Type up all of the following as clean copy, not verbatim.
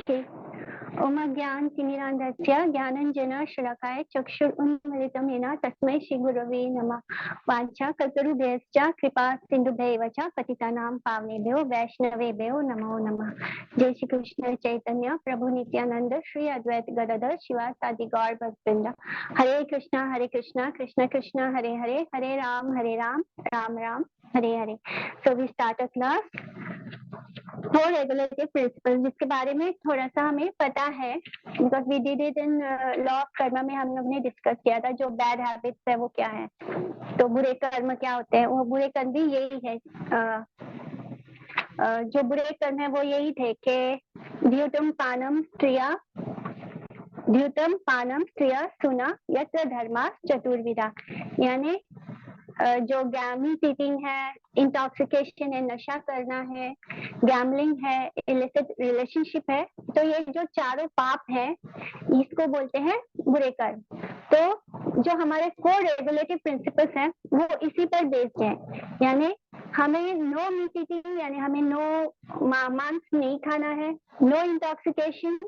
Okay. ओम ज्ञान तिमिरान्धस्य ज्ञानञ्जन शलाकाय चक्षुरुन्मिलितं येन तस्मै श्रीगुरवे नमः। वाञ्छाकल्पतरुभ्यश्च कृपा सिन्धुभ्यैव च पतितानां पावनेभ्यो वैष्णवेभ्यो नमो नमः। जय श्री कृष्ण चैतन्य प्रभु नित्यानंद श्री अद्वैत गदाधर शिवासादि गौर भक्तवृंद। Hare Krishna Krishna Krishna Hare Hare, Hare Ram Ram Ram Hare Hare. So we start a class for regulative principle, जिसके बारे में थोड़ा सा हमें पता है because we did it in law of karma में हम लोग ने डिस्कस किया था। जो बैड हैबिट्स है वो क्या है, तो बुरे कर्म क्या होते हैं। वो बुरे कर्म भी यही है, जो बुरे कर्म है वो यही थे कि द्यूतम पानम स्त्रिया सुना यत्र धर्मा चतुर्विधा, यानी जो गैमलिंग ईटिंग है, इंटॉक्सिकेशन है, नशा करना है, गैमलिंग है, इलिसिट रिलेशनशिप है, तो ये जो चारों पाप है इसको बोलते हैं बुरे कर्म। तो जो हमारे 4 रेगुलेटिव प्रिंसिपल्स हैं वो इसी पर बेस्ड है, यानी हमें नो मीट ईटिंग यानी हमें नो मांस नहीं खाना है, नो इंटॉक्सिकेशन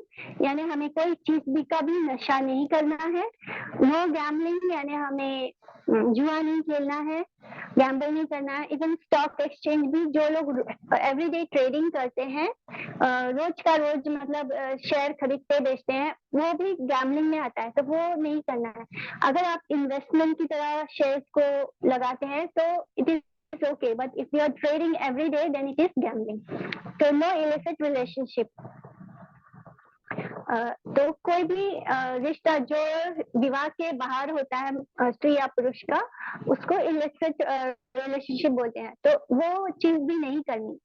यानी हमें कोई चीज भी का भी नशा नहीं करना है, नो गैमलिंग यानी हमें जुआ नहीं खेलना है, गैम्बल नहीं करना है। इवन स्टॉक एक्सचेंज भी जो लोग एवरीडे ट्रेडिंग करते हैं, रोज का रोज मतलब शेयर खरीदते बेचते हैं, वो भी गैम्बलिंग में आता है, तो वो नहीं करना है। अगर आप इन्वेस्टमेंट की तरह शेयर्स को लगाते हैं तो it is okay, but if you are trading every day then it is gambling. तो नो इलिसिट रिलेशनशिप। तो कोई भी रिश्ता जो विवाह के बाहर होता है स्त्री या पुरुष का, उसको इलिसिट रिलेशनशिप बोलते हैं। तो वो चीज भी नहीं करनी।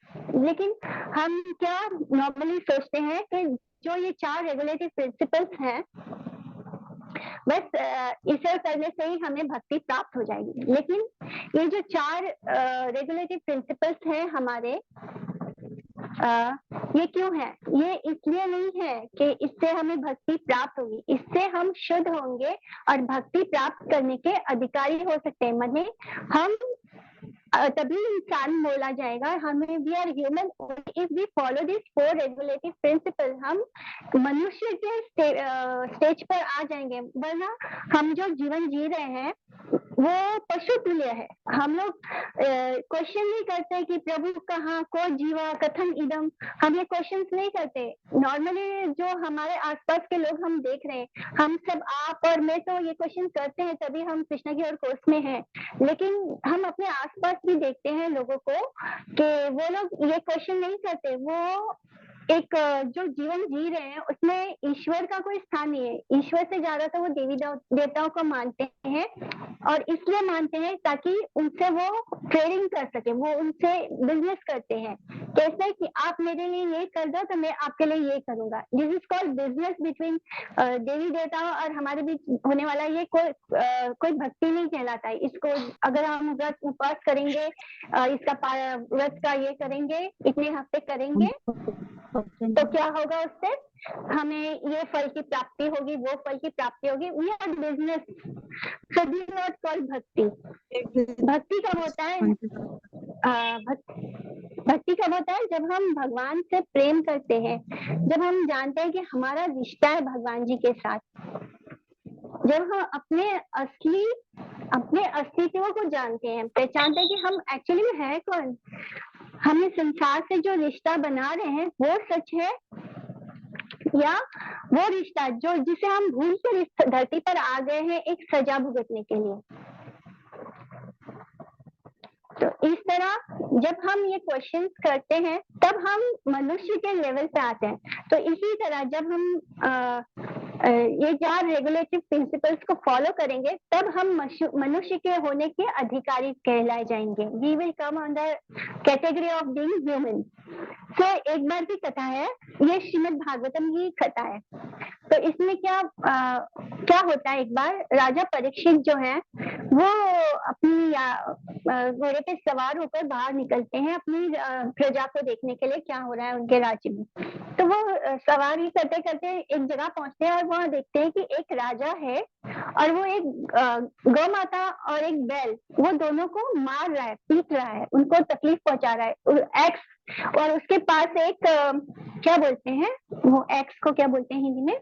लेकिन हम क्या नॉर्मली सोचते हैं कि जो ये 4 रेगुलेटिव प्रिंसिपल्स हैं बस इसे करने से ही हमें भक्ति प्राप्त हो जाएगी। लेकिन ये जो 4 रेगुलेटिव प्रिंसिपल्स हैं हमारे, ये क्यों है? ये इसलिए नहीं है कि इससे हमें भक्ति प्राप्त होगी, इससे हम शुद्ध होंगे और भक्ति प्राप्त करने के अधिकारी हो सकते हैं। माने हम तभी इंसान बोला जाएगा। हमें we are human if we follow this 4 regulative principle, हम मनुष्य के स्टेज पर आ जाएंगे। वरना हम जो जीवन जी रहे हैं वो पशु तुल्य है। हम लोग क्वेश्चन नहीं करते कि प्रभु कहाँ, को जीवा कथन इदम, हम ये क्वेश्चंस नहीं करते। नॉर्मली जो हमारे आसपास के लोग हम देख रहे हैं, हम सब आप और मैं तो ये क्वेश्चन करते हैं, तभी हम कृष्ण की ओर कोर्स में हैं। लेकिन हम अपने आसपास भी देखते हैं लोगों को कि वो लोग ये क्वेश्चन नहीं करते। वो एक जो जीवन जी रहे हैं उसमें ईश्वर का कोई स्थान नहीं है। ईश्वर से ज्यादा तो वो देवी देवताओं को मानते हैं, और इसलिए मानते हैं ताकि उनसे वो ट्रेडिंग कर सके, वो उनसे बिजनेस करते हैं। कैसे कि आप मेरे लिए ये कर दो तो मैं आपके लिए ये करूंगा। This is called business between देवी देवताओं और हमारे बीच होने वाला। ये कोई भक्ति नहीं कहलाता है। इसको अगर हम व्रत उपवास करेंगे, इसका व्रत का ये करेंगे, इतने हफ्ते करेंगे, तो क्या होगा उससे हमें ये फल की प्राप्ति होगी, वो फल की प्राप्ति होगी। We are business, so this is not called bhakti. भक्ति कब होता है? भक्ति कब होता है? जब हम भगवान से प्रेम करते हैं, जब हम जानते हैं कि हमारा रिश्ता है भगवान जी के साथ, जब हम अपने अस्तित्व को जानते हैं, पहचानते हैं कि हम एक्चुअली में है कौन, हमें संसार से जो रिश्ता बना रहे हैं वो सच है या वो रिश्ता जो जिसे हम भूल कर इस धरती पर आ गए हैं एक सजा भुगतने के लिए। तो इस तरह जब हम ये क्वेश्चंस करते हैं तब हम मनुष्य के लेवल पे आते हैं। तो इसी तरह जब हम ये 4 रेगुलेटिव प्रिंसिपल्स को फॉलो करेंगे तब हम मनुष्य के होने के अधिकारी कहलाए जाएंगे। We will come on the category of being human. तो एक बार की कथा है, ये श्रीमद् भागवतम की कथा है। तो इसमें क्या होता है, एक बार राजा परीक्षित जो है वो अपनी घोड़े पे सवार होकर बाहर निकलते हैं अपनी प्रजा को देखने के लिए क्या हो रहा है उनके राज्य में। तो वो सवारी करते करते एक जगह पहुंचते हैं और वहां देखते हैं कि एक राजा है और वो एक गौ माता और एक बैल, वो दोनों को मार रहा है, पीट रहा है, उनको तकलीफ पहुंचा रहा है एक्स। और उसके पास एक क्या बोलते हैं वो एक्स को क्या बोलते हैं हिंदी में,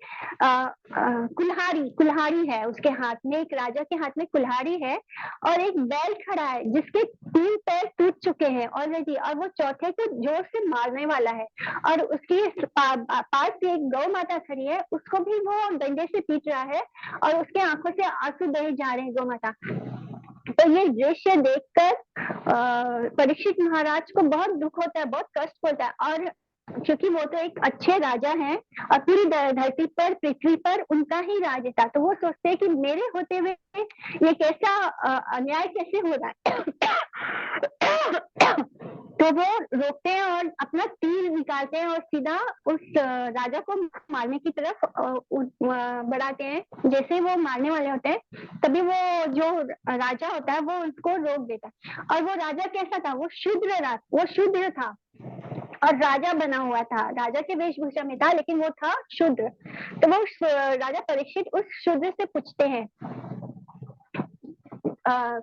कुल्हाड़ी है उसके हाथ में, एक राजा के हाथ में कुल्हाड़ी है और एक बैल खड़ा है जिसके 3 पैर टूट चुके हैं ऑलरेडी, और वो चौथे को जोर से मारने वाला है, और उसके पास एक गौ माता खड़ी है, उसको भी वो डंडे से पीट रहा है और उसके आंखों से आंसू बहे जा रहे हैं गौ माता। तो ये दृश्य देखकर परीक्षित महाराज को बहुत दुख होता है, बहुत कष्ट होता है, और क्योंकि वो तो एक अच्छे राजा हैं और पूरी धरती पर, पृथ्वी पर उनका ही राज था, तो वो सोचते हैं कि मेरे होते हुए ये कैसा अन्याय कैसे हो रहा है। तो वो रोकते हैं और अपना तीर निकालते हैं और सीधा उस राजा को मारने की तरफ बढ़ाते हैं। जैसे वो मारने वाले होते हैं तभी वो जो राजा होता है वो उसको रोक देता है। और वो राजा कैसा था, वो शूद्र था और राजा बना हुआ था, राजा के वेशभूषा में था, लेकिन वो था शूद्र। तो वो राजा परीक्षित उस शूद्र से पूछते हैं,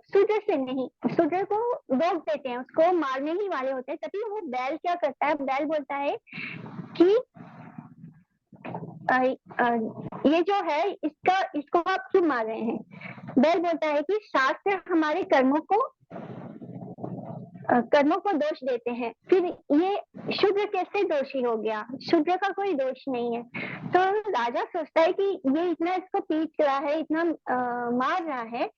शूद्र से नहीं, शूद्र को रोक देते हैं, उसको मारने ही वाले होते हैं। तभी वो बैल क्या करता है, बैल बोलता है कि ये जो है इसको आप क्यों मार रहे हैं। बैल बोलता है कि शास्त्र हमारे कर्मों को दोष देते हैं, फिर ये शूद्र कैसे दोषी हो गया, शूद्र का कोई दोष नहीं है। तो राजा सोचता है कि ये इतना इसको पीट रहा है, इतना मार रहा है,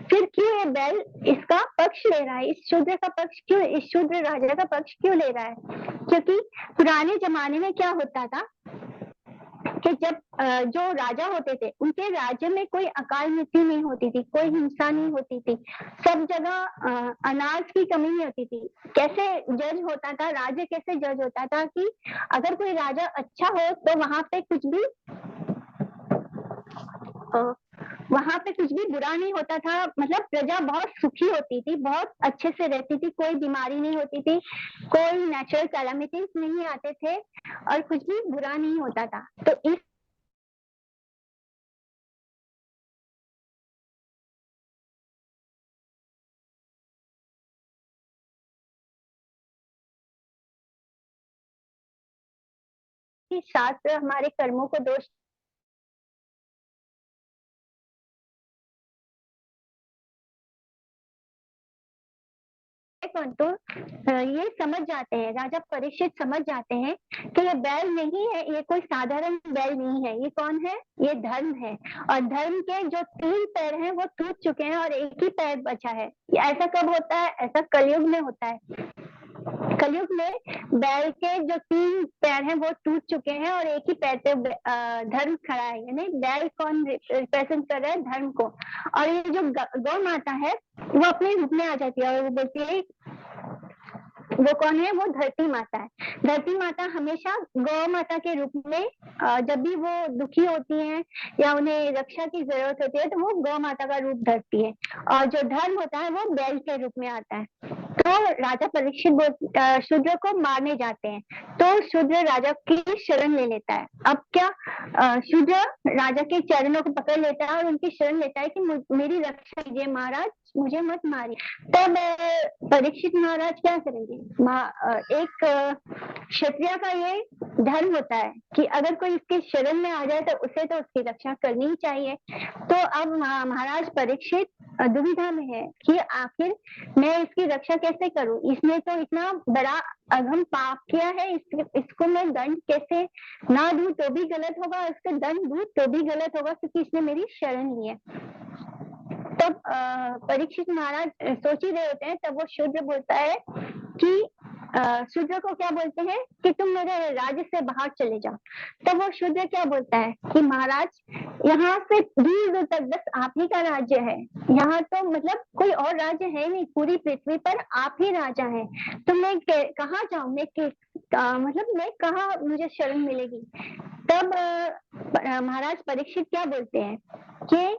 फिर क्यों ये बैल इसका पक्ष ले रहा है, इस शूद्र का पक्ष क्यों, इस शूद्र राजा का पक्ष क्यों ले रहा है। क्योंकि पुराने जमाने में क्या होता था कि जब जो राजा होते थे उनके राज्य में कोई अकाल मृत्यु नहीं होती थी, कोई हिंसा नहीं होती थी, सब जगह अनाज की कमी नहीं होती थी। कैसे जज होता था, राज्य कैसे जज होता था कि अगर कोई राजा अच्छा हो तो वहां पे कुछ भी बुरा नहीं होता था, मतलब प्रजा बहुत सुखी होती थी, बहुत अच्छे से रहती थी, कोई बीमारी नहीं होती थी, कोई नेचुरल कैलामिटीज नहीं आते थे और कुछ भी बुरा नहीं होता था। तो इस शास्त्र हमारे कर्मों को दोष तो ये समझ जाते हैं, राजा परीक्षित समझ जाते हैं कि ये बैल नहीं है, ये कोई साधारण बैल नहीं है, ये कौन है, ये धर्म है, और धर्म के जो 3 पैर हैं वो टूट चुके हैं और एक ही पैर बचा है। ऐसा कब होता है, ऐसा कलयुग में होता है। कलयुग में बैल के जो 3 पैर हैं वो टूट चुके हैं और एक ही पैर पे धर्म खड़ा है, यानी बैल कौन रिप्रेजेंट कर रहा है, धर्म को। और ये जो गौ माता है वो अपने रूप में आ जाती है और वो बोलती है, वो कौन है, वो धरती माता है। धरती माता हमेशा गौ माता के रूप में जब भी वो दुखी होती हैं या उन्हें रक्षा की जरूरत होती है तो वो गौ माता का रूप धरती है, और जो धर्म होता है वो बैल के रूप में आता है। तो राजा परीक्षित शूद्र को मारने जाते हैं, तो शूद्र राजा की शरण ले लेता है। अब क्या, शूद्र राजा के चरणों को पकड़ लेता है और उनकी शरण लेता है कि मेरी रक्षा कीजिए महाराज, मुझे मत मारिए। तब परीक्षित महाराज क्या करेंगे, एक क्षत्रिय का ये धर्म होता है कि अगर कोई इसके शरण में आ जाए तो उसे तो उसकी रक्षा करनी ही चाहिए। तो अब महाराज परीक्षित दुविधा में है कि आखिर मैं इसकी रक्षा कैसे करूं, इसने तो इतना बड़ा अधम पाप किया है, इसको मैं दंड कैसे ना दूं तो भी गलत होगा, इसको दंड दूं तो भी गलत होगा, क्योंकि इसने मेरी शरण ली है। तब परीक्षित महाराज सोच ही रहे होते हैं, तब वो शूद्र बोलता है कि शूद्र को क्या बोलते हैं कि तुम मेरे राज्य से बाहर चले जाओ। तब वो शूद्र क्या बोलता है कि महाराज यहाँ से दूर दूर तक बस आप ही का राज्य है, यहाँ तो मतलब कोई और राज्य है नहीं, पूरी पृथ्वी पर आप ही राजा हैं, तो मैं कहाँ जाऊं, मतलब मैं कहाँ मुझे शरण मिलेगी। तब महाराज परीक्षित क्या बोलते हैं कि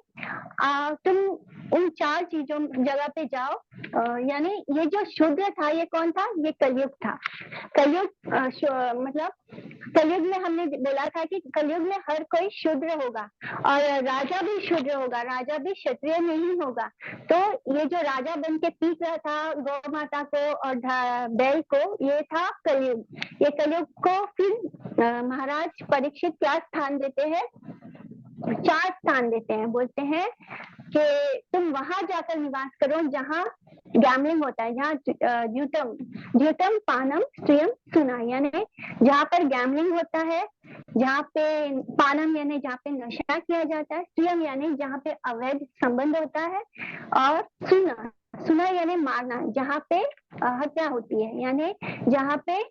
तुम उन 4 चीजों जगह पे जाओ, यानी ये जो शूद्र था ये कौन था, ये कलयुग था। कलयुग मतलब कलयुग में हमने बोला था कि कलयुग में हर कोई शूद्र होगा और राजा भी शूद्र होगा, राजा भी क्षत्रिय नहीं होगा। तो ये जो राजा बन के पीट रहा था गौ माता को और बैल को, ये था कलयुग। ये कलयुग को फिर महाराज परीक्षित क्या स्थान देते हैं? 4 स्थान देते हैं। बोलते हैं कि तुम वहां जाकर निवास करो जहाँ गैमलिंग होता है, जहाँ द्यूतम पानम स्त्रियम सुना, यानी जहाँ पर गैमलिंग होता है, जहाँ पे पानम यानी जहाँ पे नशा किया जाता है, स्त्रियम यानी जहाँ पे अवैध संबंध होता है, और सुना यानी मारना, जहाँ पे हत्या होती है, यानी जहाँ पे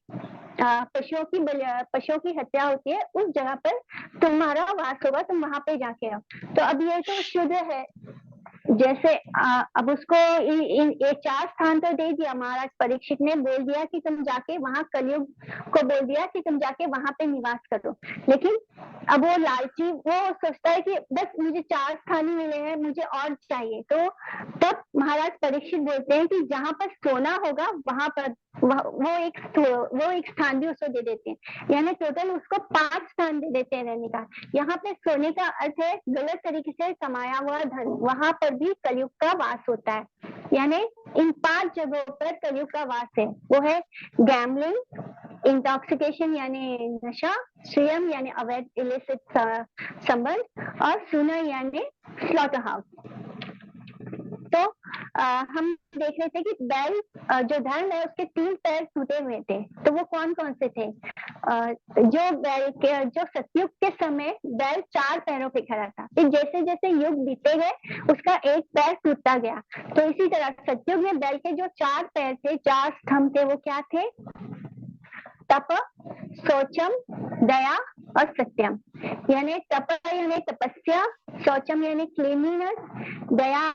पशुओं की हत्या होती है, उस जगह पर तुम्हारा वास होगा, तुम वहां पे जाके आओ। तो अब ये तो शुद्ध है। जैसे अब उसको ये 4 स्थान तो दे दिया महाराज परीक्षित ने, बोल दिया कि तुम जाके वहां, कलयुग को बोल दिया कि तुम जाके वहां पे निवास करो। लेकिन अब वो लालची, वो सोचता है कि बस मुझे 4 स्थान ही मिले हैं, मुझे और चाहिए। तो तब महाराज परीक्षित बोलते हैं कि जहाँ पर सोना होगा वहां पर वो एक स्थान भी उसको दे देते हैं, यानी टोटल उसको 5 स्थान दे देते हैं रहने का। यहाँ पे सोने का अर्थ है गलत तरीके से कमाया हुआ धन, वहां पर भी कलयुग का वास होता है। यानी इन 5 जगहों पर कलयुग का वास है। वो है गैमलिंग, इंटॉक्सिकेशन यानी नशा, श्रियम यानी अवैध इलिसिट संबंध, और सुना यानी स्लॉटर हाउस। तो हम देख रहे थे कि बैल जो धर्म है उसके 3 पैर टूटे हुए थे। तो वो कौन कौन से थे? जो सतयुग के समय बैल 4 पैरों पे खड़ा था, फिर जैसे जैसे युग बीते गए उसका एक पैर टूटता गया। तो इसी तरह सतयुग में बैल के जो 4 पैर थे, 4 स्तंभ थे, वो क्या थे? तप, शौचम, दया और सत्यम। यानी तप यानी तपस्या, शौचम यानी क्लीनलीनेस, दया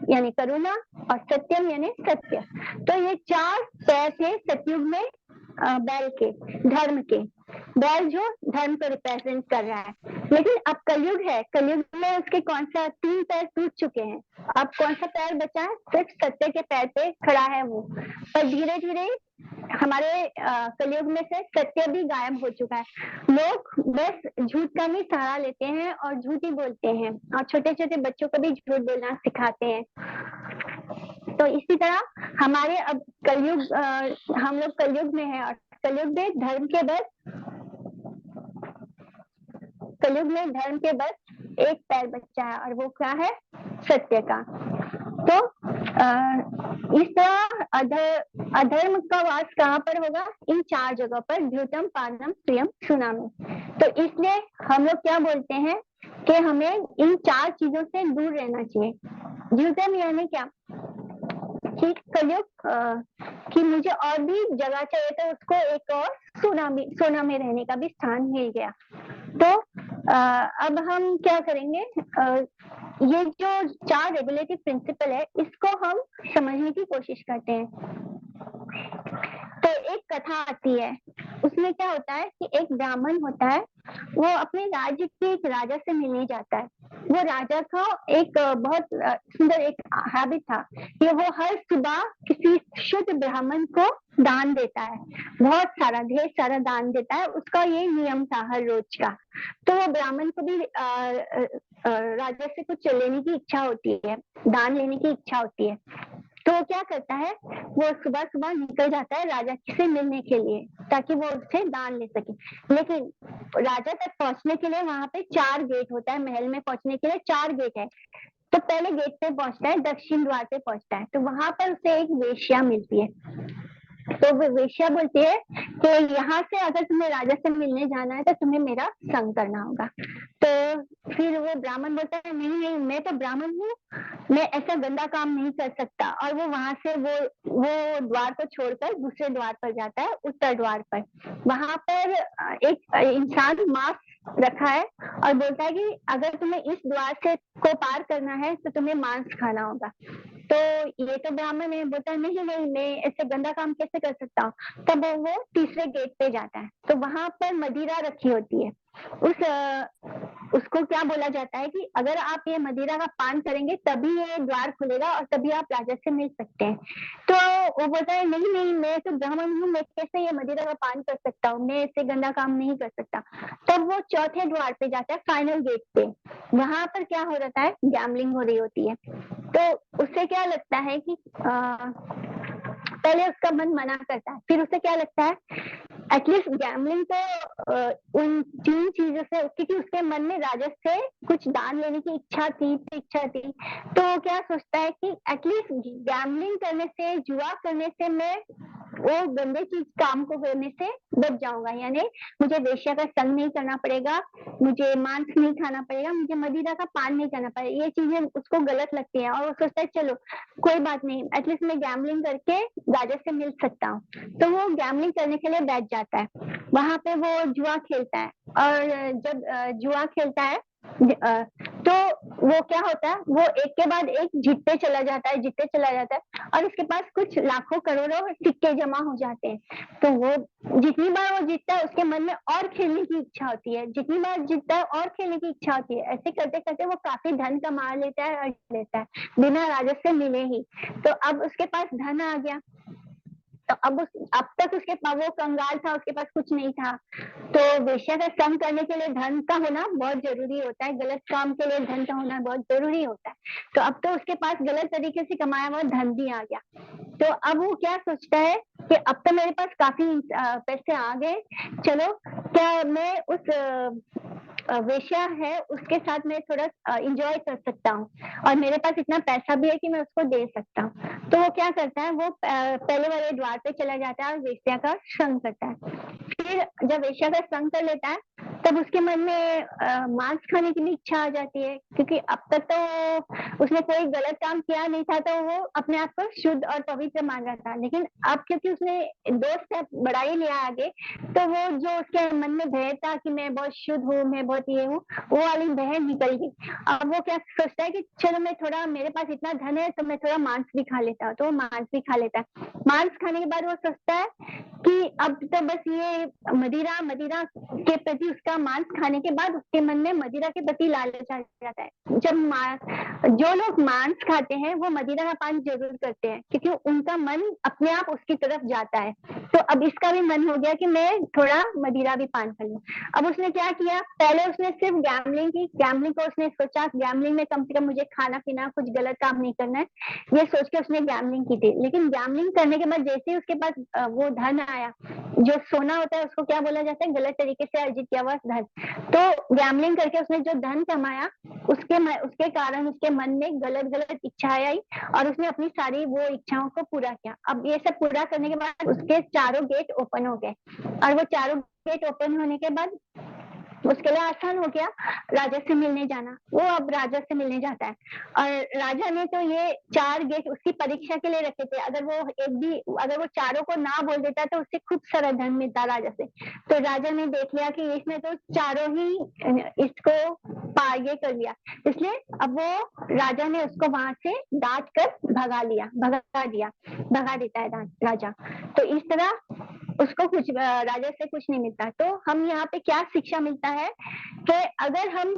यानी करुणा, और सत्यम यानी सत्य। तो ये 4 पैर थे सतयुग में बैल के, धर्म के। बैल जो धर्म को रिप्रेजेंट कर रहा है। लेकिन अब कलयुग है, कलयुग में उसके कौन सा 3 पैर टूट चुके हैं। अब कौन सा पैर बचा है? सिर्फ सत्य के पैर पे खड़ा है वो। पर धीरे धीरे हमारे कलयुग में से सत्य भी गायब हो चुका है। लोग बस झूठ का ही सहारा लेते हैं और झूठ ही बोलते हैं, और छोटे छोटे बच्चों को भी झूठ बोलना सिखाते हैं। तो इसी तरह हमारे अब कलयुग, हम लोग कलयुग में है, और कलयुग में धर्म के बस एक पैर बचा है, और वो क्या है? सत्य का। तो इस तरह अधर्म का वास कहाँ पर होगा? इन 4 जगह पर, द्यूतम, पानम, स्त्रियम, सुना में। तो इसलिए हम लोग क्या बोलते हैं कि हमें इन 4 चीजों से दूर रहना चाहिए। द्यूतम यानी क्या? कि कलयुग कि मुझे और भी जगह चाहिए, तो उसको एक और सोना में रहने का भी स्थान मिल गया। तो अब हम क्या करेंगे? ये जो 4 रेगुलेटिव प्रिंसिपल है, इसको हम समझने की कोशिश करते हैं। तो एक कथा आती है, उसमें क्या होता है कि एक ब्राह्मण होता है, वो अपने राज्य के एक राजा से मिलने जाता है। वो राजा का एक बहुत सुंदर एक हैबिट था कि वो हर सुबह किसी शुद्ध ब्राह्मण को दान देता है, बहुत सारा, ढेर सारा दान देता है। उसका ये नियम था हर रोज का। तो वो ब्राह्मण को भी राजा से कुछ लेने की इच्छा होती है, दान लेने की इच्छा होती है। तो वो क्या करता है? वो सुबह सुबह निकल जाता है राजा से मिलने के लिए, ताकि वो उससे दान ले सके। लेकिन राजा तक पहुंचने के लिए वहां पे 4 गेट होता है, महल में पहुंचने के लिए 4 गेट है। तो पहले गेट पे पहुंचता है, दक्षिण द्वार पे पहुंचता है, तो वहां पर उसे एक वेश्या मिलती है। तो वो वेश्या बोलती है कि यहाँ से अगर तुम्हें राजा से मिलने जाना है तो तुम्हें मेरा संग करना होगा। तो फिर वो ब्राह्मण बोलता है, नहीं नहीं, मैं तो ब्राह्मण हूँ, मैं ऐसा गंदा काम नहीं कर सकता। और वो वहां से वो द्वार को छोड़कर दूसरे द्वार पर जाता है, उत्तर द्वार पर। वहां पर एक इंसान मांस रखा है और बोलता है कि अगर तुम्हें इस द्वार से को पार करना है तो तुम्हें मांस खाना होगा। तो ये तो ब्राह्मण है, बोलता है नहीं नहीं, मैं ऐसे गंदा काम कैसे कर सकता हूँ। तब वो तीसरे गेट पे जाता है, तो वहां पर मदिरा रखी होती है। उसको क्या बोला जाता है कि अगर आप ये मदिरा का पान करेंगे तभी ये द्वार खुलेगा और तभी आप राजा से मिल सकते हैं। तो वो बोलता है नहीं नहीं, मैं तो ब्राह्मण हूँ, मैं कैसे ये मदिरा का पान कर सकता हूँ, मैं ऐसे गंदा काम नहीं कर सकता। तब वो चौथे द्वार पे जाता है, फाइनल गेट पे। वहां पर क्या हो रहा है? गैम्बलिंग हो रही होती है। तो उससे क्या लगता है कि पहले उसका मन मना करता है, फिर उसे क्या लगता है एटलीस्ट गैम्बलिंग तो उन 3 चीजों से, क्योंकि उसके मन में राजस से कुछ दान लेने की इच्छा थी, तो वो क्या सोचता है कि एटलीस्ट गैम्बलिंग करने से, जुआ करने से मैं वो गंदे चीज काम को करने से बच जाऊंगा, यानी मुझे वेश्या का संग नहीं करना पड़ेगा, मुझे मांस नहीं खाना पड़ेगा, मुझे मदिरा का पान नहीं करना पड़ेगा। ये चीजें उसको गलत लगती है और वो सोचता है चलो कोई बात नहीं, एटलीस्ट मैं गैम्बलिंग करके राजा से मिल सकता हूँ, तो वो गैम्बलिंग करने के लिए बैठ जाता है। वहां पे वो जुआ खेलता है और जब जुआ खेलता है तो वो क्या होता है, वो एक के बाद एक जीतते चला जाता है और उसके पास कुछ लाखों करोड़ों सिक्के जमा हो जाते हैं। तो वो जितनी बार वो जीतता है उसके मन में और खेलने की इच्छा होती है, जितनी बार जीतता है और खेलने की इच्छा होती है। ऐसे करते करते वो काफी धन कमा लेता है और लेता है बिना राजस्व से मिले ही। तो अब उसके पास धन आ गया, तो अब तक उसके पास, वो कंगाल था, उसके पास कुछ नहीं था, तो वेश्या का संग करने के लिए धन का होना बहुत जरूरी होता है, गलत काम के लिए धन का होना बहुत जरूरी होता है। तो अब तो उसके पास गलत तरीके से कमाया हुआ धन भी आ गया, तो अब वो क्या सोचता है कि अब तो मेरे पास काफी पैसे आ गए, चलो क्या मैं उस वेश्या है उसके साथ मैं थोड़ा इंजॉय कर सकता हूँ और मेरे पास इतना पैसा भी है कि मैं उसको दे सकता हूँ। तो वो क्या करता है, वो पहले वाले द्वार पे चला जाता है और वेश्या का संग करता है। फिर जब वेश्या का संग कर लेता है तब उसके मन में मांस खाने की भी इच्छा आ जाती है, क्योंकि अब तक तो उसने कोई गलत काम किया नहीं था, तो वो अपने आप को शुद्ध और पवित्र मान रहा था। लेकिन अब क्योंकि उसने 2 स्टेप बढ़ा ही लिया आगे, तो वो जो उसके मन में भय था कि मैं बहुत शुद्ध हूँ, मैं बहुत ये हूँ, वो वाली भय निकल गई। अब वो क्या सोचता है कि चलो मैं थोड़ा, मेरे पास इतना धन है तो मैं थोड़ा मांस भी खा लेता हूँ, तो वो मांस भी खा लेता है। मांस खाने के बाद वो सोचता है कि अब तो बस ये मदिरा के प्रति, उसका मांस खाने के बाद उसके मन में मदिरा के प्रति लालच आ जाता है। जो लोग मांस खाते हैं वो मदिरा का पान जरूर करते हैं, क्योंकि उनका मन अपने आप उसकी तरफ जाता है। तो अब इसका भी मन हो गया कि मैं थोड़ा मदिरा भी पान कर लूं। अब उसने क्या किया, पहले उसने सिर्फ गैम्बलिंग की, गैम्बलिंग को उसने सोचा गैम्बलिंग में कम से कम मुझे खाना पीना, कुछ गलत काम नहीं करना है, ये सोच के उसने गैम्बलिंग की थी। लेकिन गैम्बलिंग करने के बाद जैसे ही उसके पास वो धन आया, जो सोना होता है उसको क्या बोला जाता है, गलत तरीके से अर्जित किया हुआ धन, तो गैम्बलिंग करके उसने जो धन कमाया उसके कारण उसके मन में गलत गलत इच्छाएं आई और उसने अपनी सारी वो इच्छाओं को पूरा किया। अब ये सब पूरा करने के बाद उसके चारों गेट ओपन हो गए और वो चारों गेट ओपन होने के बाद उसके लिए आसान हो गया राजा से मिलने जाना। वो अब राजा से मिलने जाता है और राजा ने तो ये 4 गेट उसकी परीक्षा के लिए रखे थे, अगर वो चारों को ना बोल देता तो उससे खूब सारा धन मिलता राजा से। तो राजा ने देख लिया कि इसने तो चारों ही इसको ये कर लिया, इसलिए अब वो राजा ने उसको वहां से डांट कर भगा देता है राजा। तो इस तरह उसको कुछ राजा से कुछ नहीं मिलता। तो हम यहाँ पे क्या शिक्षा मिलता है कि अगर हम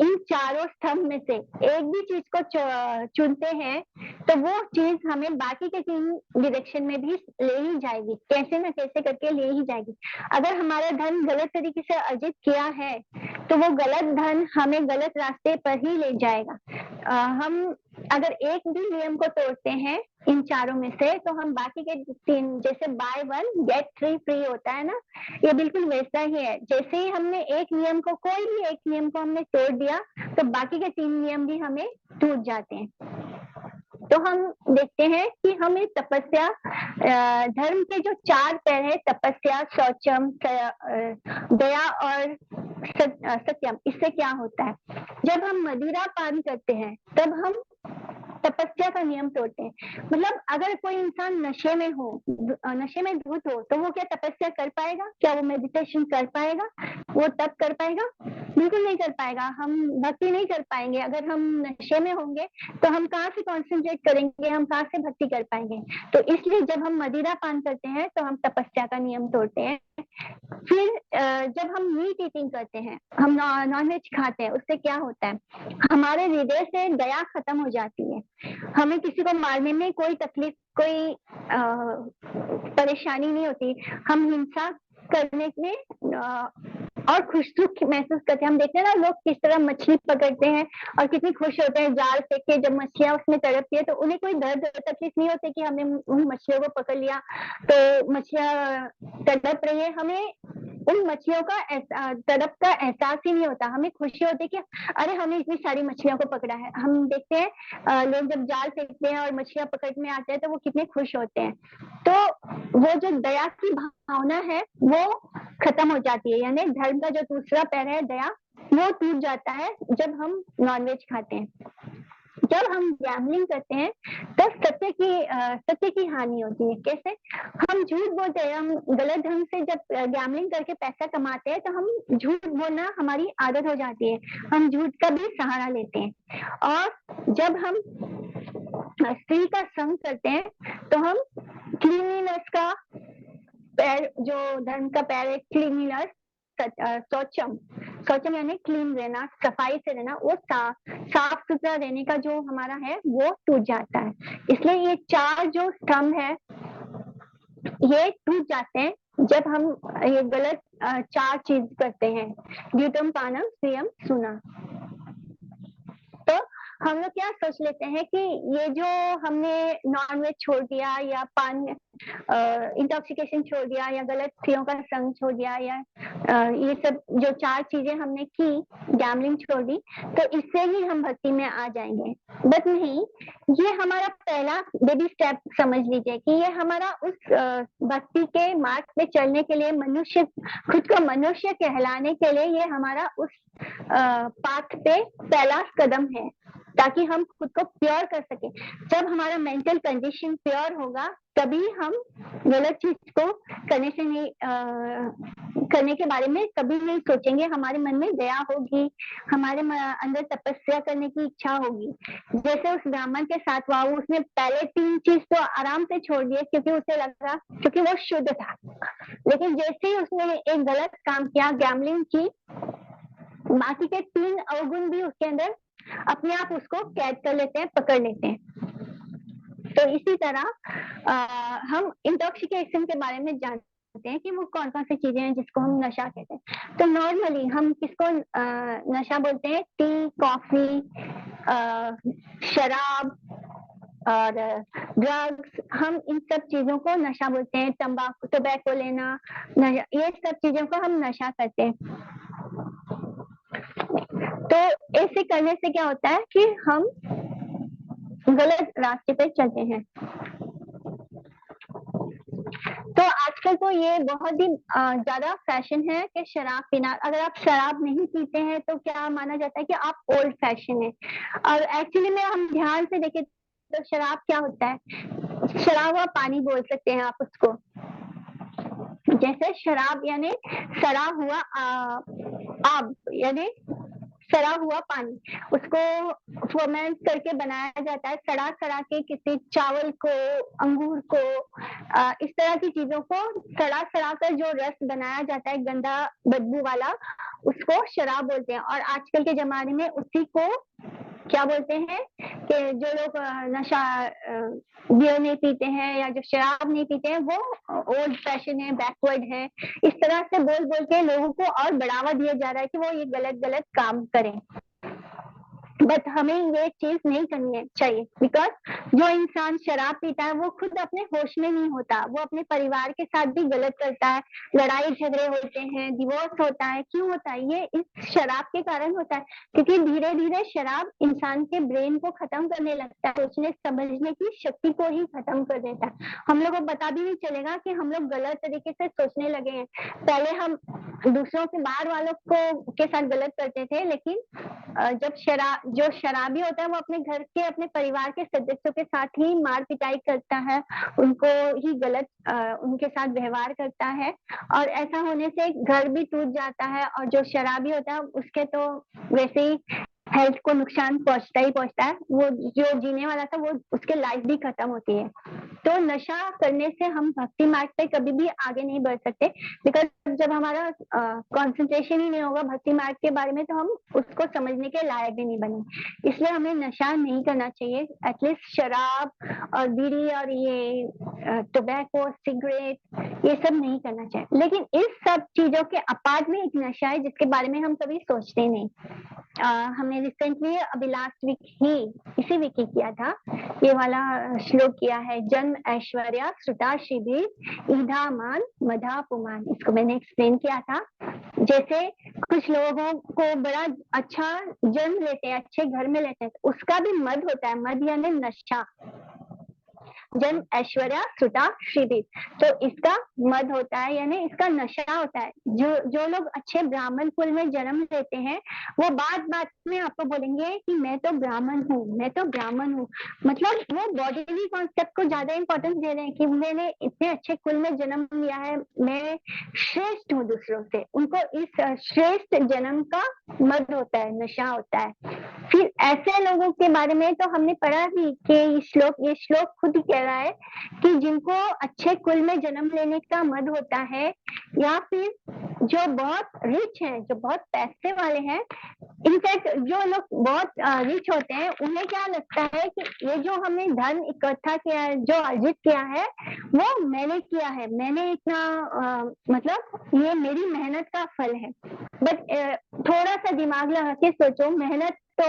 इन चारों स्तंभ में से एक भी चीज को चुनते हैं तो वो चीज हमें बाकी के 3 डायरेक्शन में भी ले ही जाएगी, कैसे न कैसे करके ले ही जाएगी। अगर हमारा धन गलत तरीके से अर्जित किया है तो वो गलत धन हमें गलत रास्ते पर ही ले जाएगा। हम अगर एक भी नियम को तोड़ते हैं इन चारों में से तो हम बाकी के 3, जैसे बाय 1 गेट 3 फ्री होता है ना, ये बिल्कुल वैसा ही है। जैसे ही हमने कोई भी एक नियम को हमने तोड़ दिया तो बाकी के 3 नियम भी हमें टूट जाते हैं। तो हम देखते हैं कि हमें तपस्या, धर्म के जो 4 पैर है, तपस्या, शौचम, दया और सत्यम, इससे क्या होता है, जब हम मदिरा पान करते हैं तब हम तपस्या का नियम तोड़ते हैं। मतलब अगर कोई इंसान नशे में धुत हो तो वो क्या तपस्या कर पाएगा, क्या वो मेडिटेशन कर पाएगा, वो तब कर पाएगा, बिल्कुल नहीं कर पाएगा। हम भक्ति नहीं कर पाएंगे अगर हम नशे में होंगे, तो हम कहाँ से कॉन्सेंट्रेट करेंगे, हम कहाँ से भक्ति कर पाएंगे। तो इसलिए जब हम मदिरा पान करते हैं तो हम तपस्या का नियम तोड़ते हैं। फिर जब हम मीट ईटिंग करते हैं, हम नॉनवेज खाते हैं, उससे क्या होता है, हमारे हृदय से दया खत्म हो जाती है, हमें किसी को मारने में कोई तकलीफ, कोई परेशानी नहीं होती, हम हिंसा करने में और खुश सुख महसूस करते हैं। हम देखते हैं ना लोग किस तरह मछली पकड़ते हैं और कितनी खुश होते हैं जाल फेंक के, जब मछलियां उसमें तड़पती है तो उन्हें कोई दर्द तकलीफ नहीं होती कि हमने उन मछलियों को पकड़ लिया तो मछलियां तड़प रही है, हमें उन मछलियों का तड़प का एहसास ही नहीं होता। हमें खुशी होती है कि अरे हमने इतनी सारी मछलियों को पकड़ा है। हम देखते हैं लोग जब जाल फेंकते हैं और मछलियां पकड़ने आते हैं तो वो कितने खुश होते हैं। तो वो जो दया की भावना है वो खत्म हो जाती है, यानी धर्म का जो दूसरा पैर है दया, वो टूट जाता है जब हम नॉनवेज खाते हैं। जब हम गैम्बलिंग करते हैं तो सत्य की हानि होती है। कैसे? हम झूठ बोलते हैं, हम गलत ढंग से जब गैम्बलिंग करके पैसा कमाते हैं तो हम झूठ बोलना हमारी आदत हो जाती है, हम झूठ का भी सहारा लेते हैं। और जब हम स्त्री का संग करते हैं तो हम क्लीनिनेस का पैर, जो धर्म का पैर है क्लीनिनेस, शौचम, शौचम यानी क्लीन रहना, सफाई से रहना, वो साफ सुथरा रहने का जो हमारा है वो टूट जाता है। इसलिए ये चार जो स्तंभ है ये टूट जाते हैं जब हम ये गलत चार चीज करते हैं, द्यूतम पानम स्त्रियम सुना। तो हम लोग क्या सोच लेते हैं कि ये जो हमने नॉनवेज छोड़ दिया या पान इंटॉक्सिकेशन छोड़ दिया या गलत स्त्रियों का संग छोड़ दिया या ये सब जो चार चीजें हमने की, गैम्बलिंग छोड़ दी, तो इससे ही हम भक्ति में आ जाएंगे। बट नहीं, ये हमारा पहला बेबी स्टेप समझ लीजिए कि ये हमारा उस भक्ति के मार्ग पे चलने के लिए, मनुष्य खुद को मनुष्य कहलाने के लिए ये हमारा उस पाथ पे पहला कदम है, ताकि हम खुद को प्योर कर सके। जब हमारा मेंटल कंडीशन प्योर होगा तभी हम गलत चीज को करने से नहीं करने के बारे में कभी नहीं सोचेंगे। हमारे मन में दया होगी, हमारे अंदर तपस्या करने की इच्छा होगी। जैसे उस ब्राह्मण के साथ हुआ, उसने पहले 3 चीज तो आराम से छोड़ दिए क्योंकि उसे लगा, क्योंकि वो शुद्ध था। लेकिन जैसे ही उसने एक गलत काम किया, गैम्बलिंग की, बाकी के 3 अवगुण भी उसके अंदर अपने आप उसको कैद कर लेते हैं, पकड़ लेते हैं। तो इसी तरह हम इंटॉक्सिकेशन के बारे में जानते हैं कि वो कौन कौन सी चीजें हैं जिसको हम नशा कहते हैं। तो नॉर्मली हम किसको नशा बोलते हैं? टी, कॉफी, शराब और ड्रग्स, हम इन सब चीजों को नशा बोलते हैं। तंबाकू, टोबैको लेना, ये सब चीजों को हम नशा करते हैं। तो ऐसे करने से क्या होता है कि हम गलत रास्ते पे चलते हैं। तो आजकल तो ये बहुत ही ज्यादा फैशन है कि शराब पीना। अगर आप शराब नहीं पीते हैं तो क्या माना जाता है कि आप ओल्ड फैशन है। और एक्चुअली में हम ध्यान से देखें तो शराब क्या होता है? शराब हुआ पानी बोल सकते हैं आप उसको। जैसे शराब यानी सड़ा हुआ आग, यानी सड़ा हुआ पानी, उसको फर्मेंट करके बनाया जाता है। सड़ा के किसी चावल को, अंगूर को, इस तरह की चीजों को सड़ा कर जो रस बनाया जाता है गंदा बदबू वाला, उसको शराब बोलते हैं। और आजकल के जमाने में उसी को क्या बोलते हैं कि जो लोग नशा बियर नहीं पीते हैं या जो शराब नहीं पीते हैं वो ओल्ड फैशन है, बैकवर्ड है। इस तरह से बोल के लोगों को और बढ़ावा दिया जा रहा है कि वो ये गलत काम करें। बट हमें ये चीज नहीं करनी चाहिए, बिकॉज जो इंसान शराब पीता है वो खुद अपने होश में नहीं होता, वो अपने परिवार के साथ भी गलत करता है, लड़ाई झगड़े होते हैं, डिवोर्स होता है। क्यों होता है? ये इस शराब के कारण होता है, क्योंकि धीरे धीरे शराब इंसान के ब्रेन को खत्म करने लगता है, सोचने समझने की शक्ति को ही खत्म कर देता है। हम लोग को पता भी नहीं चलेगा कि हम लोग गलत तरीके से सोचने लगे हैं। पहले हम दूसरों के बाहर वालों को के साथ गलत करते थे, लेकिन जब जो शराबी होता है वो अपने घर के, अपने परिवार के सदस्यों के साथ ही मार पिटाई करता है, उनको ही गलत उनके साथ व्यवहार करता है, और ऐसा होने से घर भी टूट जाता है। और जो शराबी होता है उसके तो वैसे ही हेल्थ को नुकसान पहुंचता ही पहुंचता है, वो जो जीने वाला था वो उसके लाइफ भी खत्म होती है। तो नशा करने से हम भक्ति मार्ग पे कभी भी आगे नहीं बढ़ सकते, बिकॉज जब हमारा कंसंट्रेशन ही नहीं होगा भक्ति मार्ग के बारे में तो हम उसको समझने के लायक भी नहीं बने। इसलिए हमें नशा नहीं करना चाहिए, एटलीस्ट शराब और बीड़ी और ये टोबैको, सिगरेट, ये सब नहीं करना चाहिए। लेकिन इस सब चीजों के अपार्ट में एक नशा है जिसके बारे में हम कभी सोचते नहीं। हमने रिसेंटली अभी लास्ट वीक ही इसी वीक ही किया था, ये वाला श्लोक किया है, जन्म ऐश्वर्या श्रुता शिविर ईधा मान मधा पुमान। इसको मैंने एक्सप्लेन किया था। जैसे कुछ लोगों को बड़ा अच्छा जन्म लेते हैं, अच्छे घर में लेते हैं, उसका भी मद होता है, मद यानी नशा। जन्म ऐश्वर्या श्रुता शिविर, तो इसका मद होता है यानी इसका नशा होता है। जो लोग अच्छे ब्राह्मण कुल में जन्म लेते हैं वो बात बात में आपको बोलेंगे कि मैं तो ब्राह्मण हूँ, मैं तो ब्राह्मण हूँ। मतलब वो बॉडीली कॉन्सेप्ट को ज्यादा इंपॉर्टेंस दे रहे हैं कि मैंने इतने अच्छे कुल में जन्म लिया है, मैं श्रेष्ठ हूँ दूसरों से। उनको इस श्रेष्ठ जन्म का मद होता है, नशा होता है। फिर ऐसे लोगों के बारे में तो हमने पढ़ा भी कि ये श्लोक खुद कह रहा है कि जिनको अच्छे कुल में जन्म लेने का मद होता है, या फिर जो बहुत रिच हैं, जो बहुत पैसे वाले हैं, इनफैक्ट जो लोग बहुत रिच होते हैं उन्हें क्या लगता है कि ये जो हमने धन इकट्ठा किया है, जो अर्जित किया है, वो मैंने किया है, मैंने इतना मतलब ये मेरी मेहनत का फल है। बट थोड़ा सा दिमाग लगा के सोचो, मेहनत तो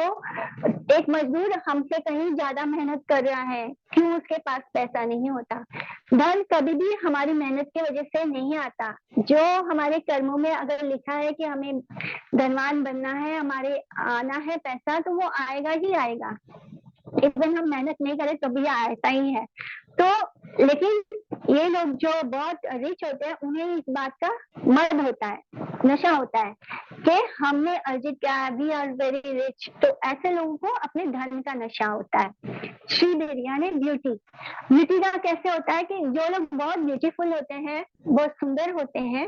एक मजदूर हमसे कहीं ज्यादा मेहनत कर रहा है, क्यों उसके पास पैसा नहीं होता? धन कभी भी हमारी मेहनत की वजह से नहीं आता। जो हमारे कर्मों में अगर लिखा है कि हमें धनवान बनना है, हमारे आना है पैसा, तो वो आएगा ही आएगा। इवन हम मेहनत नहीं करें तो भी आता ही है। तो लेकिन ये लोग जो बहुत रिच होते हैं उन्हें इस बात का मद होता है, नशा होता है कि हमने अर्जित किया है, वी आर वेरी रिच। तो ऐसे लोगों को अपने धन का नशा होता है। श्रीदेवी यानी ब्यूटी, ब्यूटी का कैसे होता है कि जो लोग बहुत ब्यूटीफुल होते हैं, बहुत सुंदर होते हैं,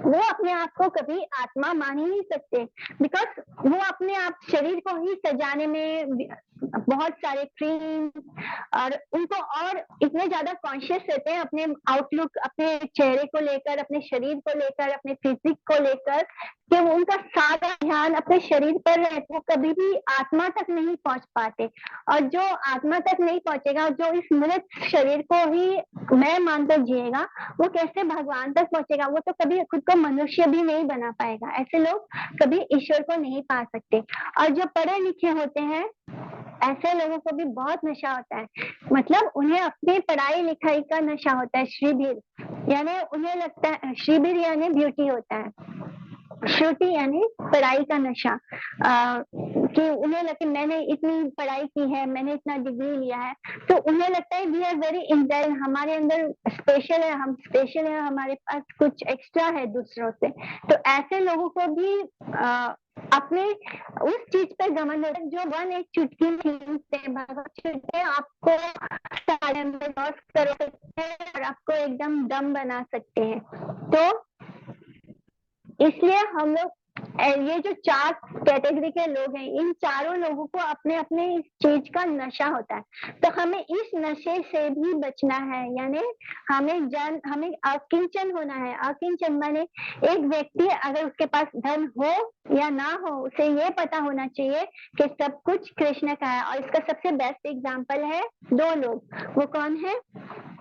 वो अपने आप को कभी आत्मा मान ही नहीं सकते, बिकॉज वो अपने आप शरीर को ही सजाने में बहुत सारे क्रीम और उनको और इतने ज्यादा कॉन्शियस रहते हैं अपने आउटलुक, अपने चेहरे को लेकर, अपने शरीर को लेकर, अपने फिजिक को लेकर, कि वो उनका सारा ध्यान अपने शरीर पर रहता है, कभी भी आत्मा तक नहीं पहुंच पाते। और जो आत्मा तक नहीं पहुंचेगा, जो इस मृत शरीर को ही मैं मानकर जिएगा, वो कैसे भगवान तक पहुंचेगा? वो तो कभी खुद को मनुष्य भी नहीं बना पाएगा। ऐसे लोग कभी ईश्वर को नहीं पा सकते। और जो पढ़े लिखे होते हैं, ऐसे लोगों को भी बहुत नशा होता है, मतलब उन्हें अपनी पढ़ाई लिखाई का नशा होता है। श्रीबीर यानी उन्हें लगता है, श्रीबीर यानी ब्यूटी होता है, श्रुति यानी पढ़ाई का नशा, कि उन्हें लगता है मैंने इतनी पढ़ाई की है, मैंने इतना डिग्री लिया है, तो उन्हें लगता है वी आर वेरी इंटेलिजेंट, हमारे अंदर स्पेशल है, हम स्पेशल है, हमारे पास कुछ एक्स्ट्रा है दूसरों से। तो ऐसे लोगों को भी अपने उस चीज पर घमंड होता है जो वन एक चुटकी में भगवत चुटकी आपको सारे अंदर लॉस कर सकते हैं और आपको एकदम दम बना सकते हैं। तो इसलिए हम लोग, ये जो 4 कैटेगरी के लोग हैं, इन चारों लोगों को अपने अपने इस चीज का नशा होता है। तो हमें इस नशे से भी बचना है, यानी हमें अकिंचन होना है। अकिंचन माने एक व्यक्ति अगर उसके पास धन हो या ना हो, उसे ये पता होना चाहिए कि सब कुछ कृष्ण का है। और इसका सबसे बेस्ट एग्जाम्पल है 2 लोग। वो कौन है?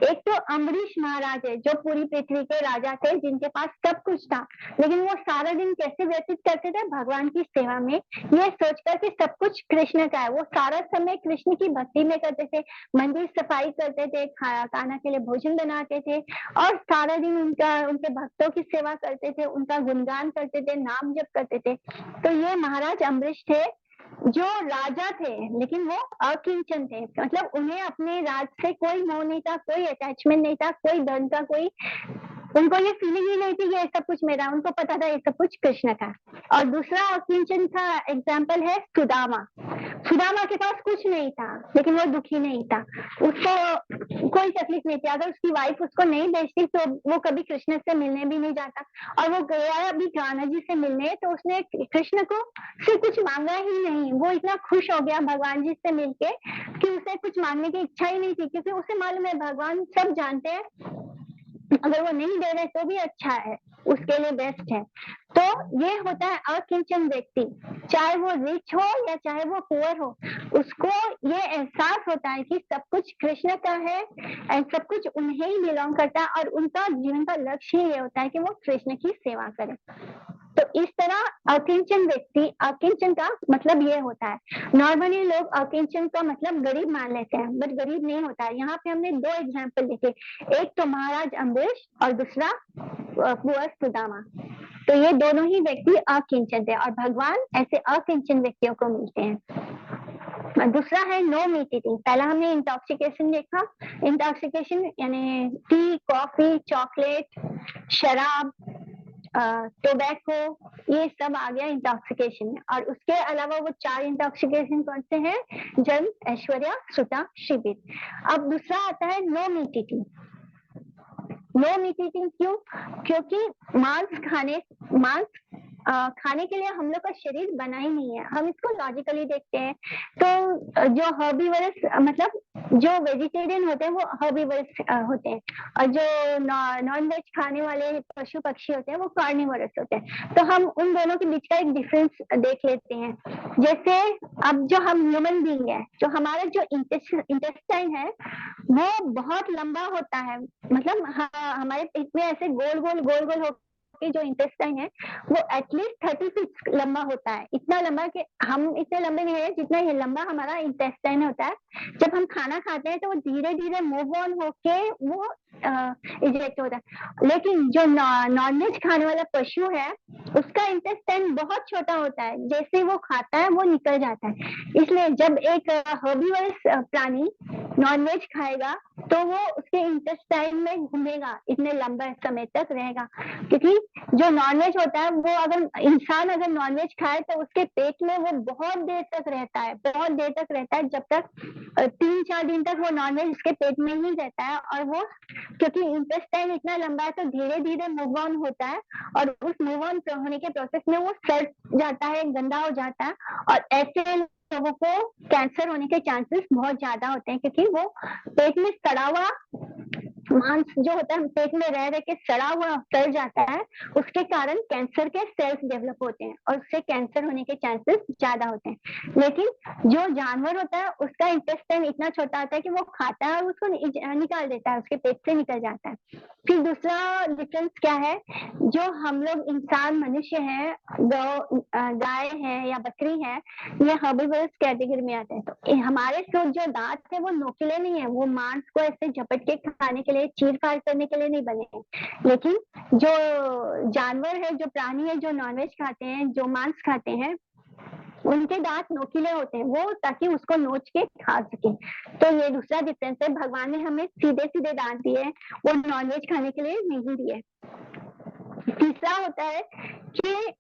एक तो अम्बरीश महाराज है, जो पूरी पृथ्वी के राजा थे, जिनके पास सब कुछ था, लेकिन वो सारा दिन कैसे व्यतीत करते थे? भगवान की सेवा में, ये सोचकर कि सब कुछ कृष्ण का है। वो सारा समय कृष्ण की भक्ति में करते थे, मंदिर सफाई करते थे, खाना के लिए भोजन बनाते थे, और सारा दिन उनके भक्तों की सेवा करते थे, उनका गुणगान करते थे, नाम जप करते थे। तो ये महाराज अम्बरीश थे, जो राजा थे, लेकिन वो अकिंचन थे, मतलब उन्हें अपने राज से कोई मोह नहीं था, कोई अटैचमेंट नहीं था, कोई धन का कोई उनको ये फीलिंग ही नहीं थी कि ये सब कुछ मेरा, उनको पता था ये सब कुछ कृष्ण का। और दूसरा अकिंचन का एग्जाम्पल है सुदामा। सुदामा के पास कुछ नहीं था, लेकिन वो दुखी नहीं था, उसको कोई तकलीफ नहीं थी। अगर उसकी वाइफ उसको नहीं बेचती तो वो कभी कृष्ण से मिलने भी नहीं जाता। और वो गया अभी कान्हा जी से मिलने, तो उसने कृष्ण को से कुछ मांगा ही नहीं। वो इतना खुश हो गया भगवान जी से मिलके कि उसे कुछ मांगने की इच्छा ही नहीं थी, क्योंकि उसे मालूम है भगवान सब जानते हैं, अगर वो नहीं दे रहे तो भी अच्छा है, उसके लिए बेस्ट है। तो ये होता है अकिंचन व्यक्ति, चाहे वो रिच हो या चाहे वो पुअर हो, उसको ये एहसास होता है कि सब कुछ कृष्ण का है और सब कुछ उन्हें ही बिलोंग करता है, और उनका जीवन का लक्ष्य ये होता है कि वो कृष्ण की सेवा करें। तो इस तरह अकिंचन व्यक्ति, अकिंचन का मतलब ये होता है। नॉर्मली लोग अकिंचन का मतलब गरीब मान लेते हैं, बट गरीब नहीं होता है। यहाँ पे हमने दो एग्जाम्पल देखे, एक तो महाराज अम्बरीश और दूसरा पुअर सुदामा। तो ये दोनों ही व्यक्ति अकिंचन थे, और भगवान ऐसे अकिंचन व्यक्तियों को मिलते हैं। दूसरा है नो मीट ईटिंग। पहला हमने इंटॉक्सिकेशन देखा, इंटॉक्सिकेशन यानी टी, कॉफी, चॉकलेट, शराब, टोबैको, ये सब आ गया इंटॉक्सिकेशन में। और उसके अलावा वो 4 इंटॉक्सिकेशन कौन से हैं? जल, ऐश्वर्या, श्रुता, शिविर। अब दूसरा आता है no meat eating. No meat eating क्यों? क्योंकि मांस खाने के लिए हम लोग का शरीर बना ही नहीं है। हम इसको लॉजिकली देखते हैं, तो जो हर्बीवरस मतलब जो वेजिटेरियन होते हैं वो हर्बीवरस होते हैं, और जो नॉन वेज खाने वाले पशु पक्षी होते हैं वो कार्निवरस होते हैं। तो हम उन दोनों के बीच का एक डिफरेंस देख लेते हैं। जैसे अब जो हम ह्यूमन बीइंग है, जो हमारा जो इंटेस्टाइन है वो बहुत लंबा होता है, मतलब हमारे पेट में ऐसे गोल गोल होकर जो इंटेस्टाइन है वो एटलीस्ट 30 फीट लंबा होता है। इतना लंबा कि हम इतने लंबे नहीं है जितना ये लंबा हमारा इंटेस्टाइन होता है। जब हम खाना खाते हैं तो वो धीरे धीरे मूव ऑन होके वो इजेक्ट होता है। लेकिन जो नॉन वेज खाने वाला पशु है उसका इंटेस्टाइन बहुत छोटा होता है, जैसे वो खाता है वो निकल जाता है। इसलिए जब एक हर्बीवरस प्राणी नॉन वेज खाएगा तो वो उसके इंटेस्टाइन में घूमेगा, इतने लंबे समय तक रहेगा। क्योंकि जो नॉनवेज होता है वो इंसान अगर नॉनवेज खाए तो उसके पेट में वो बहुत देर तक रहता है, बहुत देर तक रहता है, जब तक 3-4 दिन तक वो नॉनवेज उसके पेट में ही रहता है। और वो क्योंकि इंटेस्टाइन इतना लंबा है तो धीरे धीरे मूव ऑन होता है, और उस मूव ऑन होने के प्रोसेस में वो सड़ जाता है, गंदा हो जाता है। और ऐसे लोगों को कैंसर होने के चांसेस बहुत ज्यादा होते हैं, क्योंकि वो पेट में सड़ा हुआ मांस जो होता है पेट में रह के सड़ा हुआ सड़ जाता है, उसके कारण कैंसर के सेल्स डेवलप होते हैं और उससे कैंसर होने के चांसेस ज्यादा होते हैं। लेकिन जो जानवर होता है उसका इंटेस्टाइन इतना छोटा होता है कि वो खाता है और उसको निकाल देता है, उसके पेट से निकल जाता है। फिर दूसरा डिफरेंस क्या है, जो हम लोग इंसान मनुष्य है, गाय है या बकरी है, ये हर्बीवरस कैटेगरी में आता है। तो हमारे जो दांत है वो नोकीले नहीं है, वो मांस को ऐसे झपट के खाने के लिए, चीर फाड़ करने के लिए नहीं बने हैं। लेकिन जो जानवर है, जो प्राणी है, जो नॉनवेज खाते हैं, जो मांस खाते हैं, उनके दांत नोकीले होते हैं, वो ताकि उसको नोच के खा सके। तो ये दूसरा डिफरेंस है। भगवान ने हमें सीधे सीधे दांत दिए, वो नॉनवेज खाने के लिए नहीं दिए। तीसरा होता है कि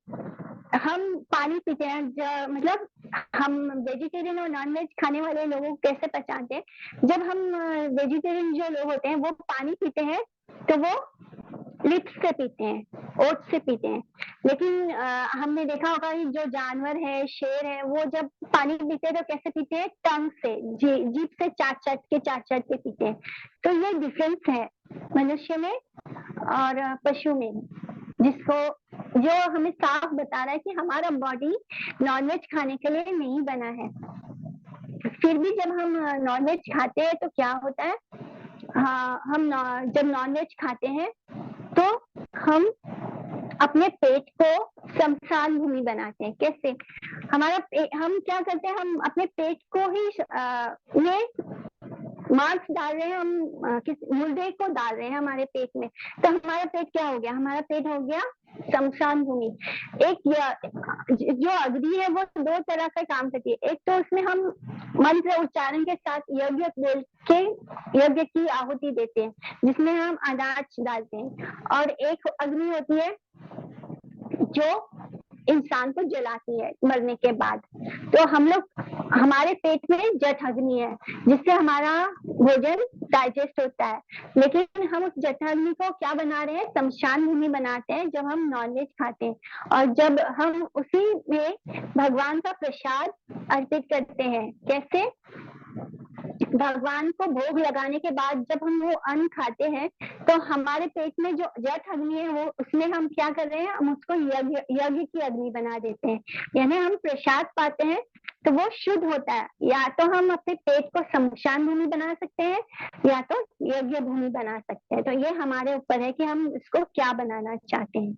हम पानी पीते हैं, मतलब हम वेजिटेरियन और नॉन वेज खाने वाले लोगों को कैसे पहचानते हैं? जब हम वेजिटेरियन जो लोग होते हैं वो पानी पीते हैं तो वो लिप्स से पीते हैं, ओट से पीते हैं। लेकिन हमने देखा होगा कि जो जानवर है, शेर है, वो जब पानी पीते हैं तो कैसे पीते हैं? टंग से, जीभ से चाट चाट के पीते हैं। तो ये डिफरेंस है मनुष्य में और पशु में, जो हमें साफ बता रहा है कि हमारा बॉडी नॉनवेज खाने के लिए नहीं बना है। फिर भी जब हम नॉनवेज खाते हैं तो क्या होता है, हम जब नॉनवेज खाते हैं तो हम अपने पेट को शमशान भूमि बनाते हैं। कैसे? हम क्या करते हैं, हम अपने पेट को ही ये मांस डाल रहे हैं, हम किस मुर्दे को डाल रहे हैं हमारे पेट में। तो हमारा पेट क्या हो गया? हमारा पेट हो गया शमशान भूमि। एक जो अग्नि है वो 2 तरह का काम करती है। एक तो उसमें हम मंत्र उच्चारण के साथ यज्ञ बोल के यज्ञ की आहुति देते हैं, जिसमें हम अनाज डालते हैं, और एक अग्नि होती है जो इंसान को जलाती है मरने के बाद। तो हमारे पेट में जठ अग्नि है, जिससे हमारा भोजन डाइजेस्ट होता है, लेकिन हम उस जठ अग्नि को क्या बना रहे हैं, शमशान भूमि बनाते हैं जब हम नॉनवेज खाते हैं, और जब हम उसी में भगवान का प्रसाद अर्पित करते हैं। कैसे? भगवान को भोग लगाने के बाद जब हम वो अन्न खाते हैं, तो हमारे पेट में जो जठ अग्नि है, वो उसमें हम क्या कर रहे हैं, हम उसको यज्ञ की अग्नि बना देते हैं, यानी हम प्रसाद पाते हैं तो वो शुद्ध होता है। या तो हम अपने पेट को शमशान भूमि बना सकते हैं, या तो यज्ञ भूमि बना सकते हैं। तो ये हमारे ऊपर है कि हम इसको क्या बनाना चाहते हैं।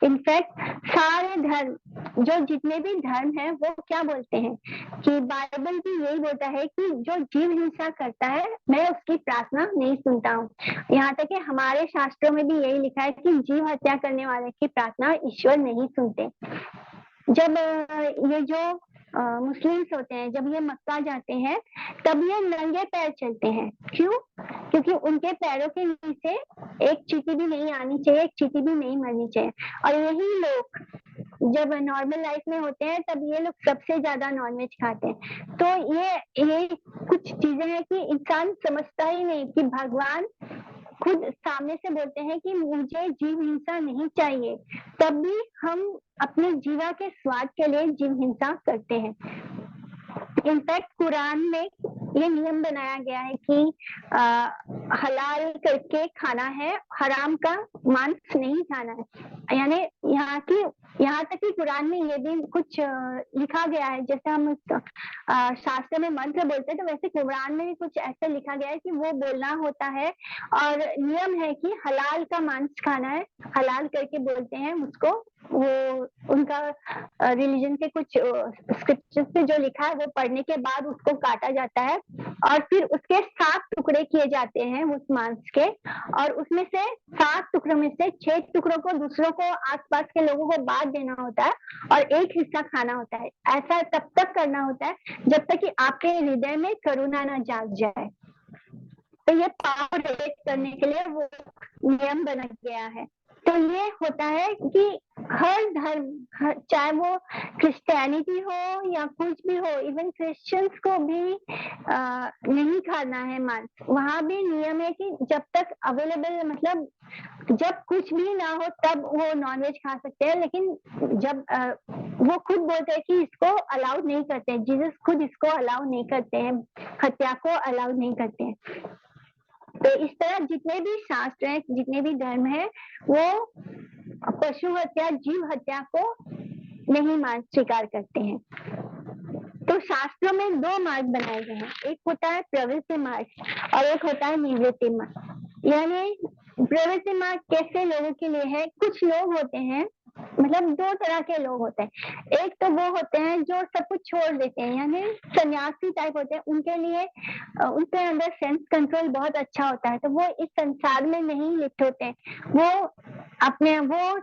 इनफैक्ट सारे धर्म, जो जितने भी धर्म है, वो क्या बोलते हैं कि बाइबल भी यही बोलता है कि जो जीव हिंसा करता है, मैं उसकी प्रार्थना नहीं सुनता हूँ। यहाँ तक कि हमारे शास्त्रों में भी यही लिखा है कि जीव हत्या करने वाले की प्रार्थना ईश्वर नहीं सुनते। जब ये जो मुस्लिम्स होते हैं, जब ये मक्का जाते हैं, तब ये नंगे पैर चलते हैं। क्यों? क्योंकि उनके पैरों के नीचे एक चींटी भी नहीं आनी चाहिए, एक चींटी भी नहीं मरनी चाहिए। और यही लोग जब नॉर्मल लाइफ में होते हैं, तब ये लोग सबसे ज्यादा नॉनवेज खाते हैं। तो ये कुछ चीजें हैं कि इंसान समझता ही नहीं कि भगवान खुद सामने से बोलते हैं कि मुझे जीव हिंसा नहीं चाहिए, तब भी हम अपने जीवा के स्वाद के लिए जीव हिंसा करते हैं। इनफैक्ट कुरान में ये नियम बनाया गया है कि हलाल करके खाना है, हराम का मांस नहीं खाना है। यानी यहाँ तक कि कुरान में ये भी कुछ लिखा गया है, जैसे हम शास्त्र में मंत्र बोलते हैं, तो वैसे कुरान में भी कुछ ऐसा लिखा गया है कि वो बोलना होता है, और नियम है कि हलाल का मांस खाना है। हलाल करके बोलते हैं उसको, वो उनका रिलीजन के कुछ स्क्रिप्चर्स पे जो लिखा है वो पढ़ने के बाद उसको काटा जाता है, और फिर उसके 7 टुकड़े किए जाते हैं उस मांस के, और उसमें से 7 टुकड़ों में से 6 टुकड़ों को दूसरों को, आसपास के लोगों को बांट देना होता है, और एक हिस्सा खाना होता है। ऐसा तब तक करना होता है जब तक कि आपके हृदय में करुणा न जाग जाए। तो ये पावर रिलेट करने के लिए वो नियम बना गया है। तो ये होता है कि हर धर्म, चाहे वो क्रिश्चियनिटी हो या कुछ भी हो, इवन क्रिश्चियंस को भी नहीं खाना है मांस। वहां भी नियम है कि जब तक अवेलेबल, मतलब जब कुछ भी ना हो तब वो नॉनवेज खा सकते हैं, लेकिन जब वो खुद बोलते हैं कि इसको अलाउ नहीं करते हैं, जीसस खुद इसको अलाउ नहीं करते हैं, हत्या को अलाउ नहीं करते हैं। तो इस तरह जितने भी शास्त्र हैं, जितने भी धर्म है, वो पशु हत्या, जीव हत्या को नहीं मान स्वीकार करते हैं। तो शास्त्रों में 2 मार्ग बनाए गए हैं, एक होता है प्रवृत्ति मार्ग और एक होता है निवृत्ति मार्ग। यानी प्रवृत्ति मार्ग कैसे लोगों के लिए है? कुछ लोग होते हैं, मतलब 2 तरह के लोग होते हैं। एक तो वो होते हैं जो सब कुछ छोड़ देते हैं, यानी सन्यासी टाइप होते हैं। उनके लिए उनके अंदर सेंस कंट्रोल बहुत अच्छा होता है, तो वो इस संसार में नहीं लिप्त होते हैं। वो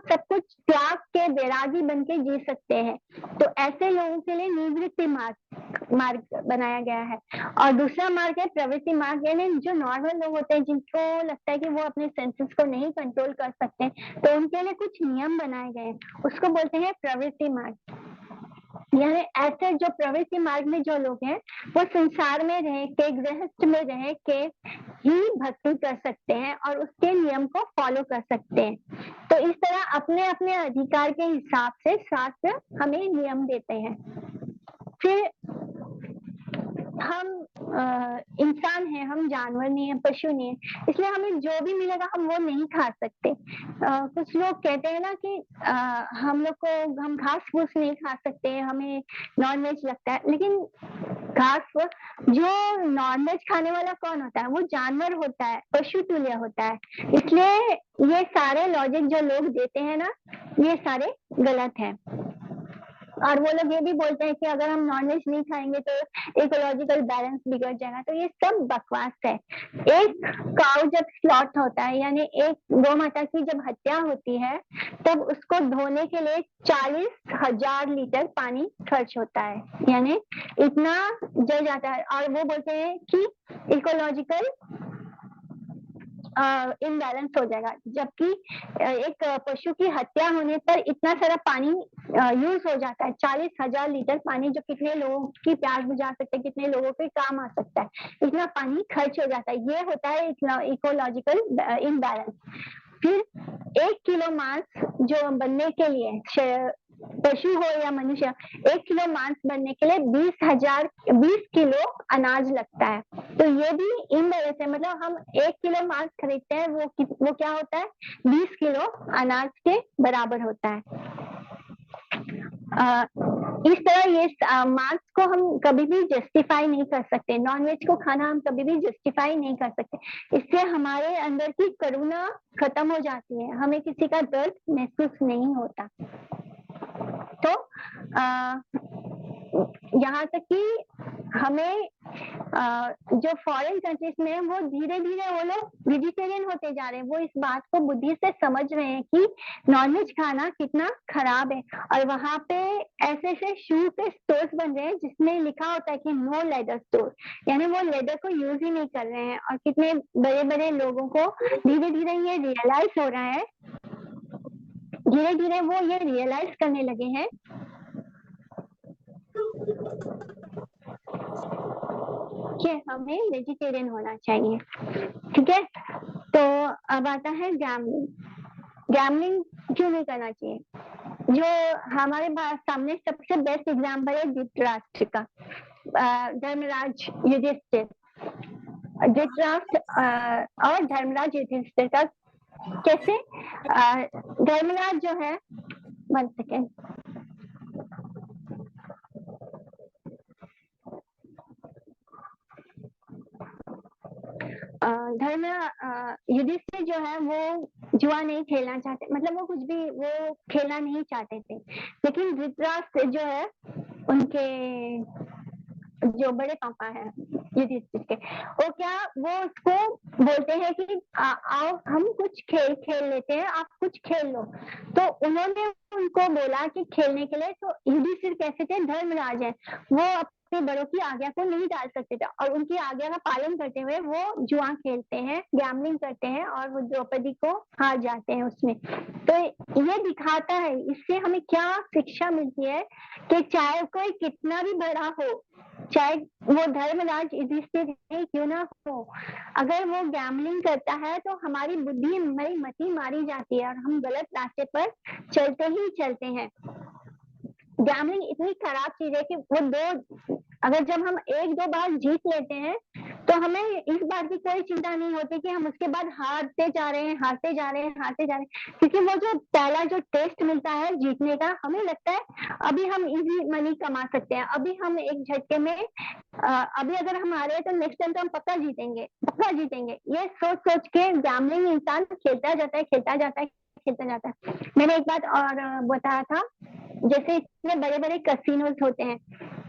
सब कुछ त्याग के वैरागी बन के जी सकते हैं। तो ऐसे लोगों के लिए निवृत्ति मार्ग बनाया गया है। और दूसरा मार्ग है प्रवृत्ति मार्ग, यानी जो नॉर्मल लोग होते हैं, जिनको लगता है कि वो अपने सेंसेस को नहीं कंट्रोल कर सकते, तो उनके लिए कुछ नियम बनाए गए हैं, उसको बोलते हैं प्रवृत्ति मार्ग। यानी ऐसे जो प्रवृत्ति मार्ग में जो लोग हैं, वो संसार में रह के, गृहस्थ में रह के ही भक्ति कर सकते हैं और उसके नियम को फॉलो कर सकते हैं। तो इस तरह अपने अपने अधिकार के हिसाब से शास्त्र हमें नियम देते हैं। फिर हम इंसान हैं, हम जानवर नहीं है, पशु नहीं है, इसलिए हमें जो भी मिलेगा हम वो नहीं खा सकते। कुछ लोग कहते हैं ना कि हम लोग को, हम घास फूस नहीं खा सकते, हमें नॉनवेज लगता है, लेकिन घास फूस, जो नॉनवेज खाने वाला कौन होता है? वो जानवर होता है, पशु तुल्य होता है। इसलिए ये सारे लॉजिक जो लोग देते हैं ना, ये सारे गलत है। और वो लोग ये भी बोलते हैं कि अगर हम नॉनवेज नहीं खाएंगे तो इकोलॉजिकल बैलेंस बिगड़ जाएगा। तो ये सब बकवास है। एक काउ जब स्लॉट होता है, यानी एक गौ माता की जब हत्या होती है, तब उसको धोने के लिए 40,000 लीटर पानी खर्च होता है, यानी इतना जल जाता है। और वो बोलते हैं कि इकोलॉजिकल इम्बैलेंस हो जाएगा, जबकि एक पशु की हत्या होने पर इतना सारा पानी यूज हो जाता है। 40,000 लीटर पानी, जो कितने लोगों की प्यास बुझा सकते हैं, कितने लोगों के काम आ सकता है, इतना पानी खर्च हो जाता है। ये होता है इकोलॉजिकल इम्बैलेंस। फिर 1 किलो मांस जो बनने के लिए, पशु हो या मनुष्य, 1 किलो मांस बनने के लिए 20 किलो अनाज लगता है। तो ये भी इम्बैलेंस है। मतलब हम 1 किलो मांस खरीदते हैं, वो क्या होता है, 20 किलो अनाज के बराबर होता है। इस तरह ये मांस को हम कभी भी जस्टिफाई नहीं कर सकते, नॉनवेज को खाना हम कभी भी जस्टिफाई नहीं कर सकते। इससे हमारे अंदर की करुणा खत्म हो जाती है, हमें किसी का दर्द महसूस नहीं होता। तो यहाँ तक कि हमें जो फॉरेन कंट्रीज में, वो धीरे धीरे वो लोग वेजिटेरियन होते जा रहे हैं। वो इस बात को बुद्धि से समझ रहे हैं कि नॉनवेज खाना कितना खराब है। और वहां पे ऐसे ऐसे शू के स्टोर्स बन रहे हैं जिसमें लिखा होता है कि नो लेदर स्टोर, यानी वो लेदर को यूज ही नहीं कर रहे हैं। और कितने बड़े बड़े लोगों को धीरे धीरे ये रियलाइज हो रहा है, धीरे धीरे वो ये रियलाइज करने लगे हैं कि हमें वेजिटेरियन होना चाहिए। ठीक है, तो अब आता है गैमलिंग। गैमलिंग क्यों नहीं करना चाहिए? जो हमारे सामने सबसे बेस्ट एग्जाम्पल है धृतराष्ट्र का, धर्मराज युधिष्ठिर। धृतराष्ट्र और धर्मराज युधिष्ठिर का कैसे, धर्मराज जो है, 1 सेकेंड, धर्म युधिष्ठिर जो है वो जुआ नहीं खेलना चाहते, मतलब वो कुछ भी वो खेलना नहीं चाहते थे। लेकिन धृतराष्ट्र जो है, उनके जो बड़े पापा है युधिष्ठिर के, वो उसको बोलते हैं कि आओ हम कुछ खेल खेल लेते हैं, आप कुछ खेल लो। तो उन्होंने उनको बोला कि खेलने के लिए, तो युधिष्ठिर कैसे थे, धर्मराज है, वो अपने बड़ों की आज्ञा को नहीं डाल सकते थे, और उनकी आज्ञा का पालन करते हुए वो जुआ खेलते हैं, गैम्बलिंग करते हैं, और वो द्रौपदी को हार जाते हैं उसमें। तो ये दिखाता है, इससे हमें क्या शिक्षा मिलती है कि चाहे कोई कितना भी बड़ा हो, चाहे वो धर्मराज युधिष्ठिर क्यों ना हो, अगर वो गैम्बलिंग करता है तो हमारी बुद्धि, हमारी मति मारी जाती है और हम गलत रास्ते पर चलते ही चलते हैं। गैम्बलिंग इतनी खराब चीज है कि वो अगर जब हम 1-2 बार जीत लेते हैं तो हमें इस बात की कोई चिंता नहीं होती कि हम उसके बाद हारते जा रहे हैं, हारते जा रहे हैं, हारते जा रहे हैं। क्योंकि वो जो पहला जो टेस्ट मिलता है जीतने का, हमें लगता है अभी हम इजी मनी कमा सकते हैं, अभी हम एक झटके में अभी अगर हम हारे तो नेक्स्ट टाइम तो हम पक्का जीतेंगे, पक्का जीतेंगे। ये सोच सोच के गैम्बलिंग इंसान खेलता जाता है, खेलता जाता है, खेलता जाता है। मैंने एक बात और बताया था, जैसे इतने बड़े बड़े कैसीनोज होते हैं,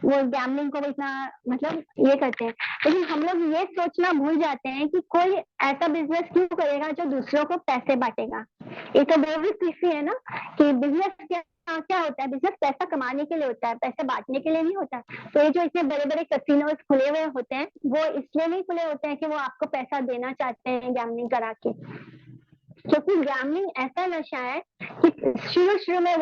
वो गैम्बलिंग को इतना मतलब ये करते हैं, लेकिन हम लोग ये सोचना भूल जाते हैं कि कोई ऐसा बिजनेस क्यों करेगा जो दूसरों को पैसे बांटेगा। ये तो बेवकूफी है ना, कि बिजनेस क्या होता है, बिजनेस पैसा कमाने के लिए होता है, पैसे बांटने के लिए नहीं होता। तो ये जो इतने बड़े बड़े कैसीनोज खुले हुए होते हैं, वो इसलिए नहीं खुले होते हैं कि वो आपको पैसा देना चाहते हैं गैम्बलिंग करा के, क्योंकि गैम्बलिंग ऐसा नशा है कि शुरू शुरू में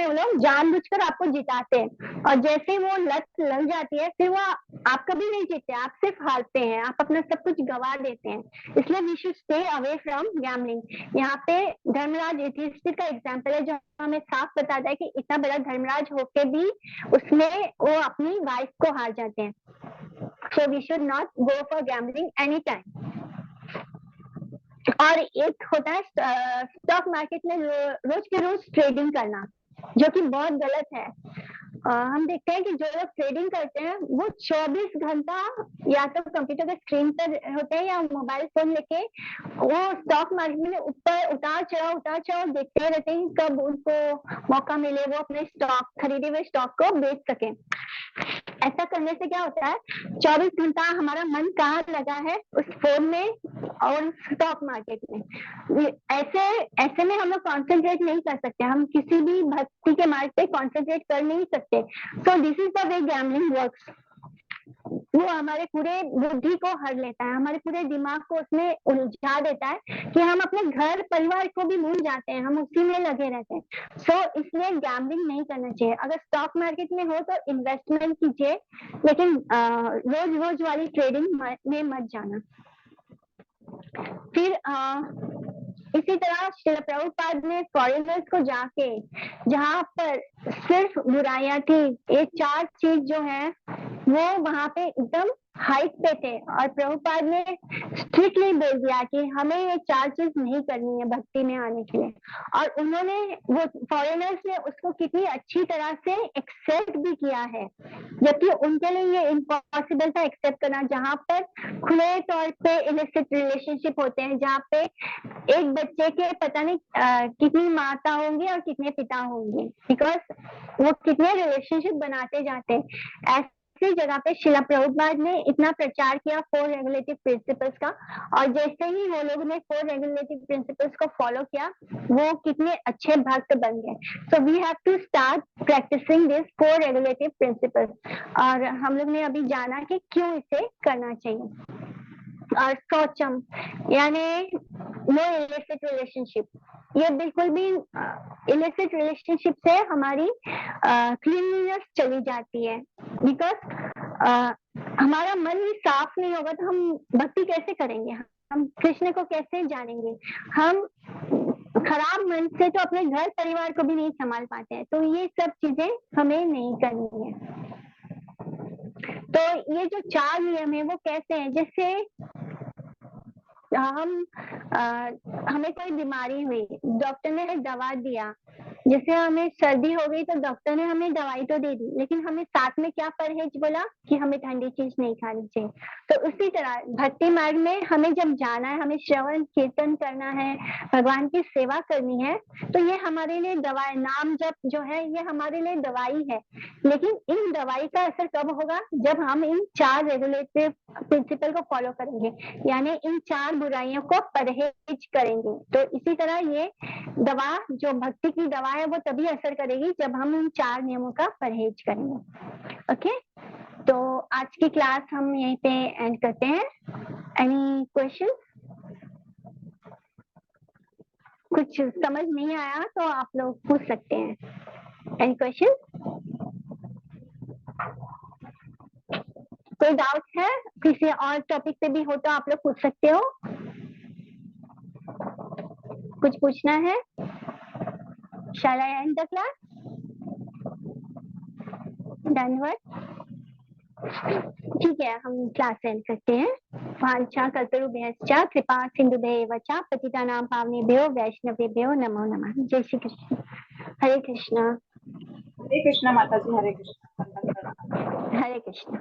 वो लोग जानबूझकर आपको जिताते हैं, और जैसे वो लत लग जाती है फिर वो आप कभी नहीं जीतते, आप सिर्फ हारते हैं, आप अपना सब कुछ गवा देते हैं। इसलिए we should stay away from gambling. यहाँ पे धर्मराज युधिष्ठिर का एग्जाम्पल है जो हमें साफ बताता है कि इतना बड़ा धर्मराज होके भी उसमें वो अपनी वाइफ को हार जाते हैं। So we should not go for gambling anytime. और एक होता है स्टॉक मार्केट में रोज के रोज ट्रेडिंग करना, जो कि बहुत गलत है। हम देखते हैं कि जो लोग ट्रेडिंग करते हैं वो 24 घंटा या तो कंप्यूटर के स्क्रीन पर होते हैं या मोबाइल फोन लेके वो स्टॉक मार्केट में ऊपर उतार चढ़ाव देखते रहते हैं, कब उनको मौका मिले वो अपने स्टॉक खरीदे हुए स्टॉक को बेच सके। ऐसा करने से क्या होता है, 24 घंटा हमारा मन कहाँ लगा है, उस फोन में और स्टॉक मार्केट में। ऐसे में हम लोग कॉन्सेंट्रेट नहीं कर सकते, हम किसी भी भक्ति के मार्ग पे कॉन्सेंट्रेट कर नहीं सकते। सो this is the way gambling works. वो हमारे पूरे बुद्धि को हर लेता है, हमारे पूरे दिमाग को उसमें उलझा देता है कि हम अपने घर परिवार को भी भूल जाते हैं, हम उसी में लगे रहते हैं। सो इसलिए गैम्बलिंग नहीं करना चाहिए। अगर स्टॉक मार्केट में हो तो इन्वेस्टमेंट कीजिए, लेकिन रोज रोज वाली ट्रेडिंग में मत जाना। फिर इसी तरह श्रील प्रभुपाद ने फॉरेनर्स को जाके जहाँ पर सिर्फ बुराइयां थी, ये 4 चीज जो है वो वहां पे एकदम हाइट पे थे, और प्रभुपाद ने स्ट्रिक्टली बोल दिया कि हमें ये 4 चीज नहीं करनी है भक्ति में आने के लिए। और उन्होंने वो फॉरेनर्स ने उसको कितनी अच्छी तरह से एक्सेप्ट भी किया है, जबकि उनके लिए ये इम्पॉसिबल था एक्सेप्ट करना, जहाँ पर खुले तौर पे इलिसिट रिलेशनशिप होते हैं, जहाँ पे एक बच्चे के पता नहीं कितनी माता होंगी और कितने पिता होंगे, बिकॉज वो कितने रिलेशनशिप बनाते जाते हैं। ऐसी जगह पे शिला प्रभुपाद ने इतना प्रचार किया 4 रेगुलेटिव प्रिंसिपल्स का, और जैसे ही वो लोग ने 4 रेगुलेटिव प्रिंसिपल्स को फॉलो किया वो कितने अच्छे भक्त बन गए। So we have to start practising this 4 regulative principles. और हम लोग ने अभी जाना कि क्यों इसे करना चाहिए। और शौचम यानी नो इलिसिट रिलेशनशिप, ये बिल्कुल भी इलिसिट रिलेशनशिप से हमारी क्लीनलीनेस चली जाती है, बिकॉज हमारा मन ही साफ नहीं होगा तो हम भक्ति कैसे करेंगे, हम कृष्ण को कैसे जानेंगे। हम खराब मन से तो अपने घर परिवार को भी नहीं संभाल पाते हैं, तो ये सब चीजें हमें नहीं करनी है। तो ये जो 4 नियम है वो कैसे हैं, जैसे हमें कोई बीमारी हुई, डॉक्टर ने दवा दिया, जैसे हमें सर्दी हो गई तो डॉक्टर ने हमें दवाई तो दे दी, लेकिन हमें साथ में क्या परहेज बोला कि हमें ठंडी चीज नहीं खानी चाहिए। तो उसी तरह भक्ति मार्ग में हमें जब जाना है, हमें श्रवण कीर्तन करना है, भगवान की सेवा करनी है, तो ये हमारे लिए दवा है। नाम जप जो है ये हमारे लिए दवाई है, लेकिन इन दवाई का असर कब होगा, जब हम इन 4 रेगुलेटिव प्रिंसिपल को फॉलो करेंगे, यानी इन 4 बुराइयों को परहेज करेंगे। तो इसी तरह ये दवा जो भक्ति की दवा है वो तभी असर करेगी जब हम इन 4 नियमों का परहेज करेंगे। ओके, तो आज की क्लास हम यहीं पे एंड करते हैं। Any question? कुछ समझ नहीं आया तो आप लोग पूछ सकते हैं। Any question? कोई डाउट है किसी और टॉपिक पे भी हो तो आप लोग पूछ सकते हो। कुछ पूछना है? Shall I end the class? धन्यवाद। ठीक है, हम क्लास एंड करते हैं। वांछा कल्पतरुभ्यश्च कृपा सिंधुभ्येव च पतितानां पावनेभ्यो वैष्णवेभ्यो नमो नमः। जय श्री कृष्ण। हरे कृष्णा। हरे कृष्णा माता जी, हरे कृष्णा। हरे कृष्णा।